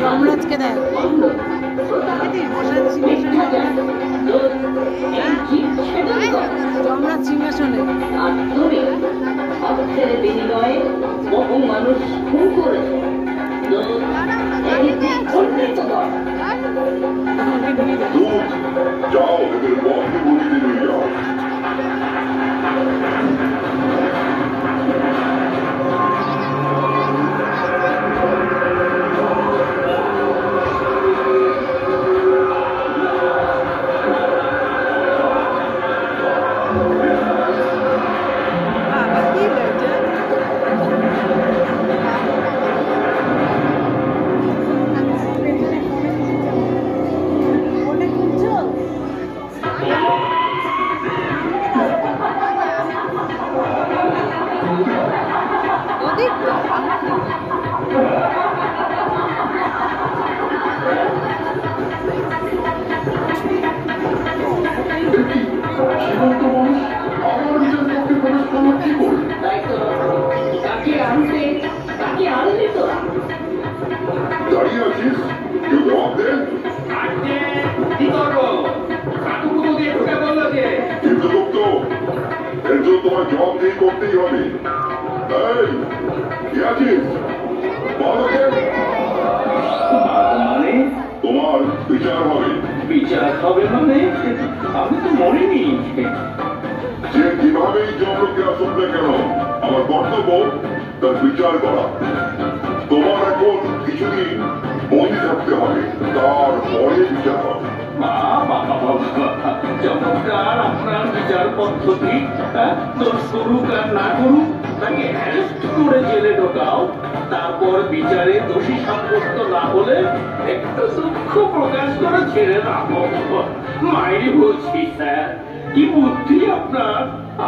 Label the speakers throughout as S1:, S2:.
S1: যমরাজকে দেখ যমরাজ সিংহাসনে
S2: অর্থের বিনিময়ে বহু মানুষ খুন করেছে।
S3: যাও এদের বন্ধু বলিতে নিয়ে যাও। দাঁড়িয়ে আছিস, কেউ জবাব দে। চিত্রগুপ্ত, এর জন্য তোমার জবাব দিয়ে করতেই হবে। এই, কে আছিস?
S4: মানে
S3: তোমার বিচার হবে।
S4: বিচার হবে মানে? আমি তো মরিনি।
S3: যে যেভাবেই জমলোকে আসুক না কেন, আমার কর্তব্য তার বিচার করা। তোমার এখন কিছুদিন বন্দি থাকতে হবে, তারপরে বিচার হবে।
S4: চমৎকার আপনার বিচার পদ্ধতি। দোষ করুক আর না করুক, তাকে অ্যারেস্ট করে জেলে ঢোকাও, তারপর বিচারে দোষী সাব্যস্ত না হলে একটু দুঃখ প্রকাশ করে ছেড়ে রাখো। মাইরি বলছি স্যার, কি বুদ্ধি আপনার!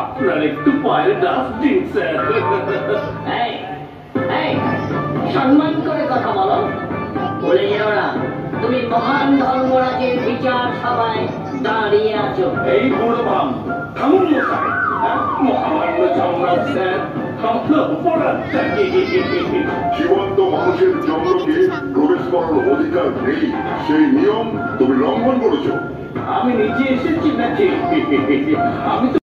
S4: আপনার একটু পায়ের ডাস্ট দিন স্যার।
S2: সম্মান করে কথা বলো। বলে যেও না তুমি মহান ধর্মরাজের বিচার সভায় দাঁড়িয়ে আছো।
S4: এই বুড়ো বাম থামুন মশাই। মহামান্য যমরাজ স্যার, আপনার অপরাধটা কি?
S3: জীবন্ত মানুষের জন্মকে প্রবেশ করার অধিকার নেই, সেই নিয়ম তুমি লঙ্ঘন করেছো।
S4: আমি নিজে এসেছি নাকি? আমি তো